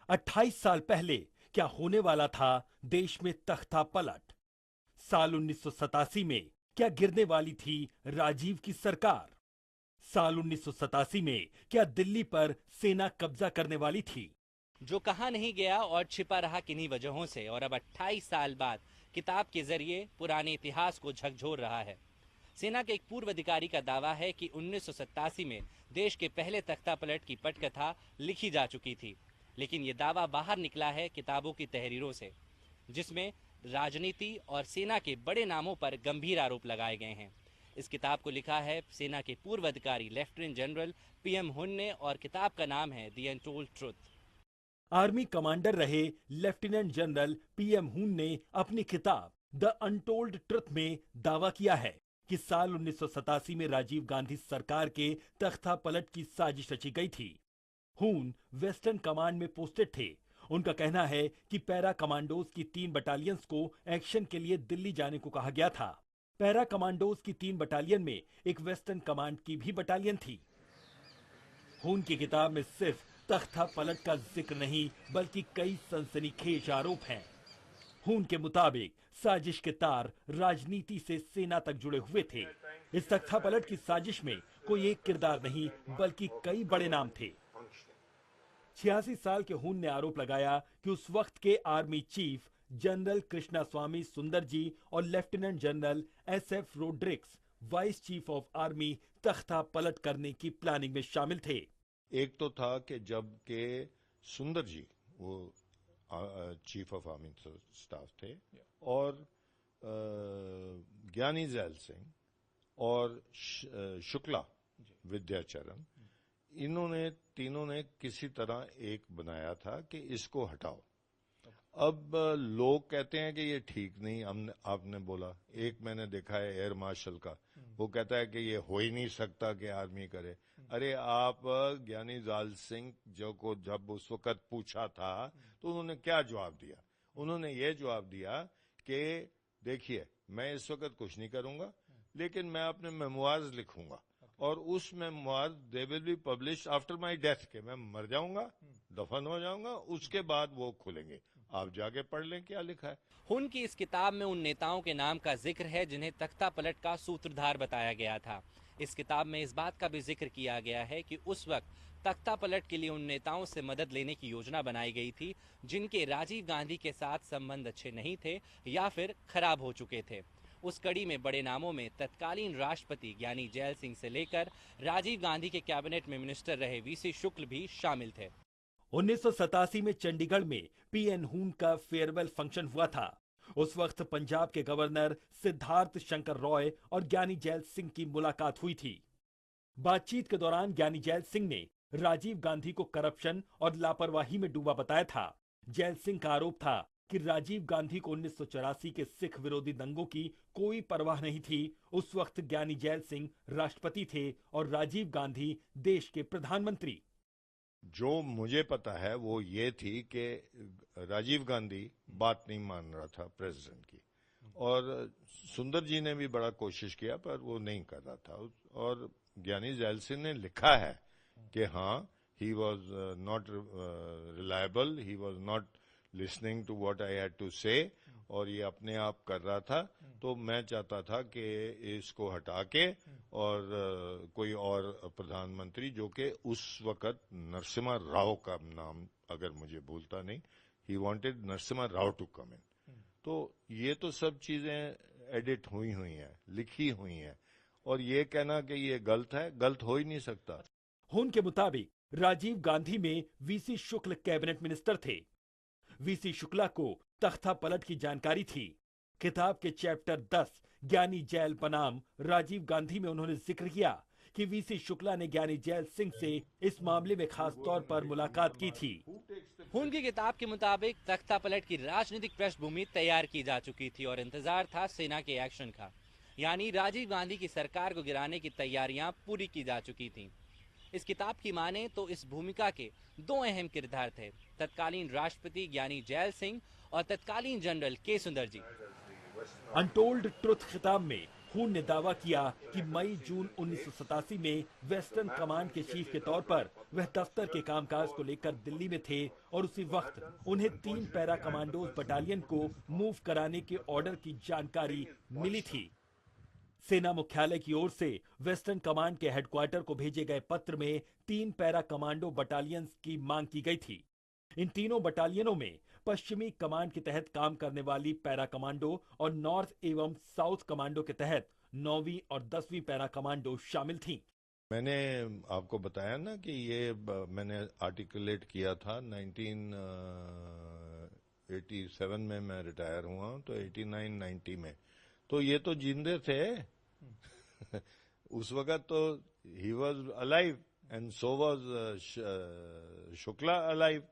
28 साल पहले क्या होने वाला था देश में तख्ता पलट। साल 1987 में क्या गिरने वाली थी राजीव की सरकार। साल 1987 में क्या दिल्ली पर सेना कब्जा करने वाली थी। जो कहा नहीं गया और छिपा रहा किन्हीं वजहों से, और अब 28 साल बाद किताब के जरिए पुराने इतिहास को झकझोर रहा है। सेना के एक पूर्व अधिकारी का दावा है कि 1987 में देश के पहले तख्ता पलट की पटकथा लिखी जा चुकी थी, लेकिन ये दावा बाहर निकला है किताबों की तहरीरों से, जिसमें राजनीति और सेना के बड़े नामों पर गंभीर आरोप लगाए गए हैं। इस किताब को लिखा है सेना के पूर्व अधिकारी लेफ्टिनेंट जनरल पीएम हुन ने, और किताब का नाम है the untold truth. Army commander रहे लेफ्टिनेंट जनरल पीएम हून ने अपनी किताब द अनटोल्ड ट्रुथ में दावा किया है कि साल 1987 में राजीव गांधी सरकार के तख्ता पलट की साजिश रची गई थी। हून वेस्टर्न कमांड में पोस्टेड थे। उनका कहना है कि पैरा कमांडोज की 3 बटालियंस को एक्शन के लिए दिल्ली जाने को कहा गया था। पैरा कमांडोज की 3 बटालियन में एक वेस्टर्न कमांड की भी बटालियन थी। हून की किताब में सिर्फ तख्ता पलट का जिक्र नहीं, बल्कि कई सनसनीखेज आरोप हैं। हून के मुताबिक साजिश के तार राजनीति से सेना तक जुड़े हुए थे। इस तख्ता पलट की साजिश में कोई एक किरदार नहीं, बल्कि कई बड़े नाम थे। 86 साल के हून ने आरोप लगाया कि उस वक्त के आर्मी चीफ जनरल कृष्णा स्वामी सुंदर जी और lieutenant general SF Rodrigues vice chief of army तख्ता पलट करने की प्लानिंग में शामिल थे। एक तो था कि जब के सुंदर जी वो चीफ ऑफ आर्मी स्टाफ थे, और ज्ञानी जैल सिंह और शुक्ला विद्याचरण, इन्होंने तीनों ने किसी तरह एक बनाया था कि इसको हटाओ। अब लोग कहते हैं कि ये ठीक नहीं, हमने आपने बोला। एक मैंने देखा है एयर मार्शल का, वो कहता है कि ये हो ही नहीं सकता कि आर्मी करे। अरे आप ज्ञानी जाल सिंह जो को जब उस वक्त पूछा था तो उन्होंने क्या जवाब दिया? उन्होंने ये जवाब दिया कि देखिए मैं इस वक्त कुछ नहीं करूंगा, लेकिन मैं अपने मेमोइर्स लिखूंगा, और उस memoir they will be publish after my death, के मैं मर जाऊंगा, दफन हो जाऊंगा, उसके बाद वो खुलेंगे। आप जाके पढ़ लें क्या लिखा है। हुन की इस किताब में उन नेताओं के नाम का जिक्र है जिन्हें तख्ता पलट का सूत्रधार बताया गया था। इस किताब में इस बात का भी जिक्र किया गया है कि उस वक्त तख्ता पलट के लिए उन नेताओं से मदद लेने की योजना बनाई गई थी जिनके राजीव गांधी के साथ संबंध अच्छे नहीं थे या फिर खराब हो चुके थे। उस कड़ी में बड़े नामों में तत्कालीन राष्ट्रपति ज्ञानी जैल सिंह से लेकर राजीव गांधी के कैबिनेट में मिनिस्टर रहे वीसी शुक्ल भी शामिल थे। 1987 में चंडीगढ़ में पीएन हून का फेयरवेल फंक्शन हुआ था। उस वक्त पंजाब के गवर्नर सिद्धार्थ शंकर रॉय और ज्ञानी जैल सिंह की मुलाकात हुई थी। बातचीत के दौरान ज्ञानी जैल सिंह ने राजीव गांधी को करप्शन और लापरवाही में डूबा बताया था। जैल सिंह का आरोप था कि राजीव गांधी को 1984 के सिख विरोधी दंगों की कोई परवाह नहीं थी। उस वक्त ज्ञानी जैल सिंह राष्ट्रपति थे और राजीव गांधी देश के प्रधानमंत्री। जो मुझे पता है वो ये थी कि राजीव गांधी बात नहीं मान रहा था प्रेसिडेंट की, और सुंदर जी ने भी बड़ा कोशिश किया पर वो नहीं कर रहा था। और ज्ञानी जैल सिंह ने लिखा है कि हाँ, he was not reliable, he was not listening to what I had to say, और ये अपने आप कर रहा था। तो मैं चाहता था कि इसको हटा के और कोई और प्रधानमंत्री, जो कि उस वक्त नरसिम्हा राव का नाम अगर मुझे भूलता नहीं, he wanted Narasimha Rao to come in. तो ये तो सब चीजें एडिट हुई हैं, लिखी हुई हैं, और ये कहना कि ये गलत है, गलत हो ही नहीं सकता। हुन के मुताबिक राजीव गांधी में वीसी शुक्ल कैबिनेट मिनिस्टर थे। वीसी शुक्ला को तख्ता पलट की जानकारी थी। किताब के चैप्टर 10 ज्ञानी जैल बनाम राजीव गांधी में उन्होंने जिक्र किया कि वीसी शुक्ला ने ज्ञानी जैल सिंह से इस मामले में खास तौर पर मुलाकात की थी। हुन की किताब के मुताबिक तख्ता पलट की राजनीतिक पृष्ठभूमि तैयार की जा चुकी थी और इंतजार था सेना के एक्शन का, यानी राजीव गांधी की सरकार को गिराने की तैयारियां पूरी की जा चुकी थीं। इस किताब की माने तो इस भूमिका के 2 अहम किरदार थे, तत्कालीन राष्ट्रपति ज्ञानी जैल सिंह और तत्कालीन जनरल के सुंदर जी। अनटोल्ड ट्रुथ किताब में हून ने दावा किया कि मई-जून 1987 में वेस्टर्न कमांड के चीफ के तौर पर वह दफ्तर के कामकाज को लेकर दिल्ली में थे और उसी वक्त उन्हें 3 पैरा कमांडोज बटालियन को मूव कराने के ऑर्डर की जानकारी मिली थी। सेना मुख्यालय की ओर से वेस्टर्न कमांड के हेडक्वार्टर को भेजे गए पत्र में 3 पैरा कमांडो बटालियंस की मांग की गई थी। इन तीनों बटालियनों में पश्चिमी कमांड के तहत काम करने वाली पैरा कमांडो और नॉर्थ एवं साउथ कमांडो के तहत 9वीं और 10वीं पैरा कमांडो शामिल थीं। मैंने आपको बताया ना कि ये मैंने आर्टिकुलेट किया था 1987 में मैं रिटायर हुआ तो 89-90 में तो ये तो जिंदे थे उस वक्त तो he was alive and so was Shukla alive.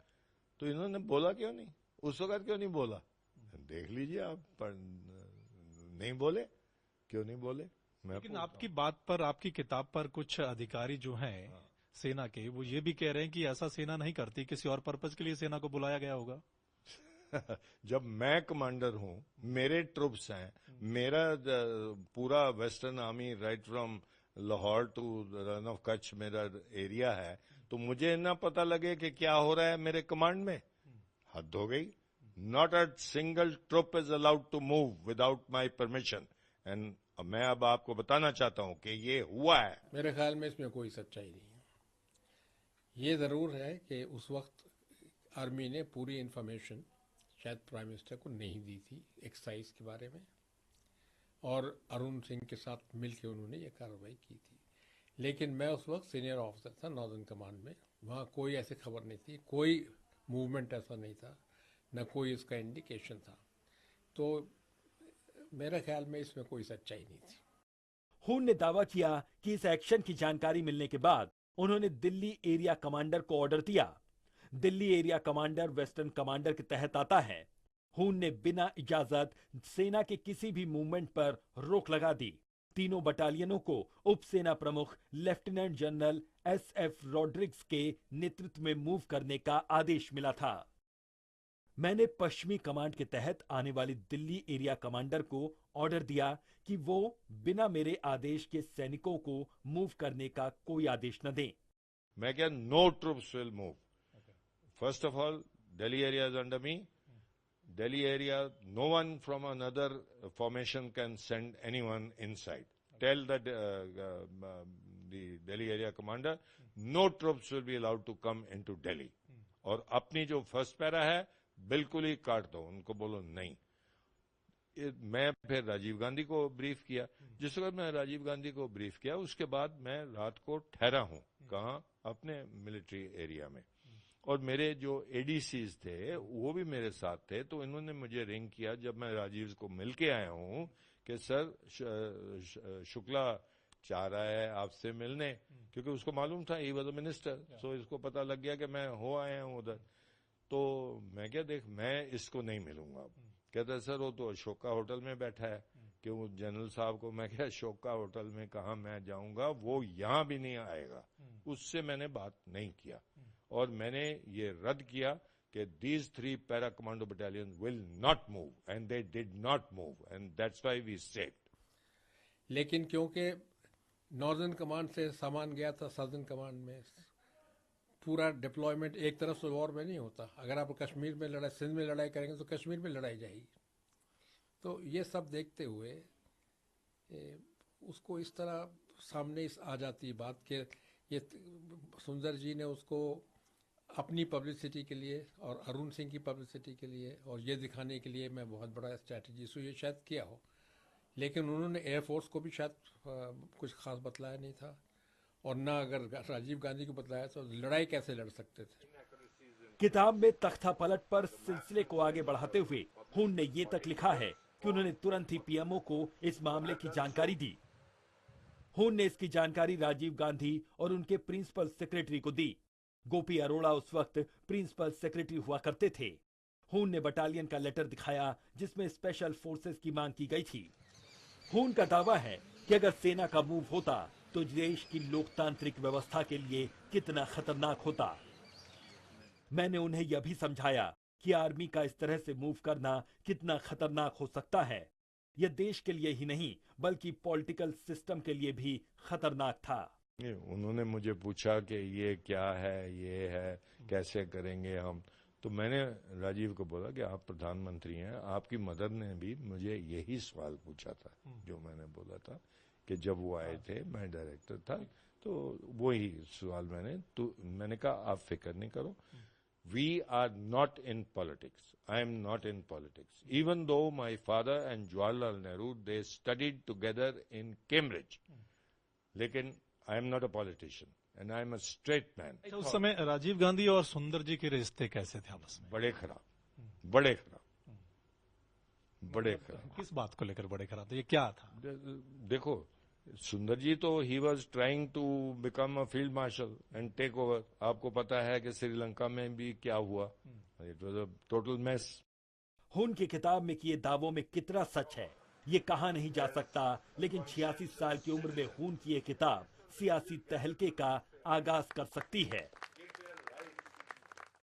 तो इन्होंने बोला क्यों नहीं, उस वक्त क्यों नहीं बोला? देख लीजिए आप, पर नहीं बोले, क्यों नहीं बोले? लेकिन आपकी बात पर, आपकी किताब पर कुछ अधिकारी जो हैं सेना के, वो ये भी कह रहे हैं कि ऐसा सेना नहीं करती, किसी और पर्पज के लिए सेना को बुलाया गया होगा। जब मैं कमांडर हूं, मेरे ट्रुप्स हैं, मेरा पूरा western army right from Lahore to Rann of Kutch मेरा एरिया है, तो मुझे ना पता लगे कि क्या हो रहा है मेरे कमांड में? हद हो गई। Not a single troop is allowed to move without my permission. And मैं अब आपको बताना चाहता हूं कि ये हुआ है। मेरे ख्याल में इसमें कोई सच्चाई नहीं है। ये जरूर है कि उस वक्त आर्मी ने पूरी इंफॉर्मेशन शायद प्राइम मिनिस्टर को नहीं दी थी एक्सरसाइज के बारे में, और अरुण सिंह के साथ मिलकर उन्होंने ये कार्रवाई की थी। लेकिन मैं उस वक्त सीनियर ऑफिसर था नॉर्दर्न कमांड में, वहाँ कोई ऐसी खबर नहीं थी, कोई मूवमेंट ऐसा नहीं था, न कोई इसका इंडिकेशन था। तो मेरे ख्याल में इसमें कोई सच्चाई नहीं थी। हून ने दावा किया कि इस एक्शन की जानकारी मिलने के बाद उन्होंने दिल्ली एरिया कमांडर को ऑर्डर दिया। Delhi area commander western commander के तहत आता है। हून ने बिना इजाजत सेना के किसी भी मूवमेंट पर रोक लगा दी। तीनों बटालियनों को उप सेना प्रमुख लेफ्टिनेंट जनरल एसएफ रॉड्रिग्स के नेतृत्व में मूव करने का आदेश मिला था। मैंने पश्चिमी कमांड के तहत आने वाली दिल्ली एरिया कमांडर को ऑर्डर दिया कि वो बिना मेरे आदेश के सैनिकों को मूव करने का कोई आदेश न दें। मैं क्या, no troops will move. First of all, Delhi area is under me. Delhi area, no one from another formation can send anyone inside. Tell the Delhi area commander, no troops will be allowed to come into Delhi. और अपनी जो first para है बिल्कुल ही काट दो, उनको बोलो नहीं। मैं फिर राजीव गांधी को ब्रीफ किया। जिस वक्त मैं राजीव गांधी को ब्रीफ किया उसके बाद मैं रात को ठहरा हूं, कहाँ? अपने मिलिट्री एरिया में। और मेरे जो एडीसीज थे वो भी मेरे साथ थे, तो इन्होंने मुझे रिंग किया जब मैं राजीव को मिल के आया हूं कि सर शुक्ला चाह रहा है आपसे मिलने, क्योंकि उसको मालूम था ही वॉज अ मिनिस्टर, सो इसको पता लग गया कि मैं हो आया हूं उधर। तो मैं क्या, देख मैं इसको नहीं मिलूंगा। कहता सर वो तो अशोका होटल में बैठा है, क्यों जनरल साहब को? मैं क्या, अशोका होटल में कहा मैं जाऊंगा, वो यहां भी नहीं आएगा। उससे मैंने बात नहीं किया और मैंने ये रद्द किया कि these 3 para commando battalion will not move and they did not move and that's why we saved। लेकिन क्योंकि नॉर्दर्न कमांड से सामान गया था सदर्न कमांड में, पूरा डिप्लॉयमेंट एक तरफ से वॉर में नहीं होता। अगर आप कश्मीर में लड़ाई, सिंध में लड़ाई करेंगे तो कश्मीर में लड़ाई जाएगी। तो ये सब देखते हुए उसको इस तरह सामने आ जाती बात कि ये सुंदर जी ने उसको अपनी पब्लिसिटी के लिए और अरुण सिंह की पब्लिसिटी के लिए और ये दिखाने के लिए मैं बहुत बड़ा स्ट्रैटेजी से ये शायद किया हो, लेकिन उन्होंने एयरफोर्स को भी शायद कुछ खास बतलाया नहीं था, और ना अगर राजीव गांधी को बतलाया तो लड़ाई कैसे लड़ सकते थे। किताब में तख्ता पलट पर सिलसिले को आगे बढ़ाते हुए हून ने ये तक लिखा है कि उन्होंने तुरंत ही पीएमओ को इस मामले की जानकारी दी। हून ने इसकी जानकारी राजीव गांधी और उनके प्रिंसिपल सेक्रेटरी को दी। गोपी अरोड़ा उस वक्त प्रिंसिपल सेक्रेटरी हुआ करते थे। हून ने बटालियन का लेटर दिखाया जिसमें स्पेशल फोर्सेस की मांग की गई थी। हून का दावा है कि अगर सेना का मूव होता तो देश की लोकतांत्रिक व्यवस्था के लिए कितना खतरनाक होता। मैंने उन्हें यह भी समझाया कि आर्मी का इस तरह से मूव करना कितना खतरनाक हो सकता है। यह देश के लिए ही नहीं बल्कि पॉलिटिकल सिस्टम के लिए भी खतरनाक था। उन्होंने मुझे पूछा कि ये क्या है, ये है, कैसे करेंगे हम। तो मैंने राजीव को बोला कि आप प्रधानमंत्री हैं, आपकी मदर ने भी मुझे यही सवाल पूछा था जो मैंने बोला था कि जब वो आए थे, मैं डायरेक्टर था, तो वही सवाल मैंने कहा आप फिक्र नहीं करो, we are not in politics, I am not in politics, even though my father and Jawaharlal Nehru they studied together in Cambridge, लेकिन I am not a politician and I am a straight man. उस समय राजीव गांधी और सुंदर जी के रिश्ते कैसे थे आपस में? बड़े खराब, बड़े खराब, बड़े खराब। किस बात को लेकर बड़े खराब थे? ये क्या था? देखो, सुंदर जी तो he was trying to become a field marshal and take over. आपको पता है कि श्रीलंका में भी क्या हुआ, it was a total mess. Hoon की किताब में किए दावों में कितना सच है ये कहा नहीं जा सकता, लेकिन 86 साल की उम्र में हुन की ये किताब सियासी तहलके का आगाज कर सकती है।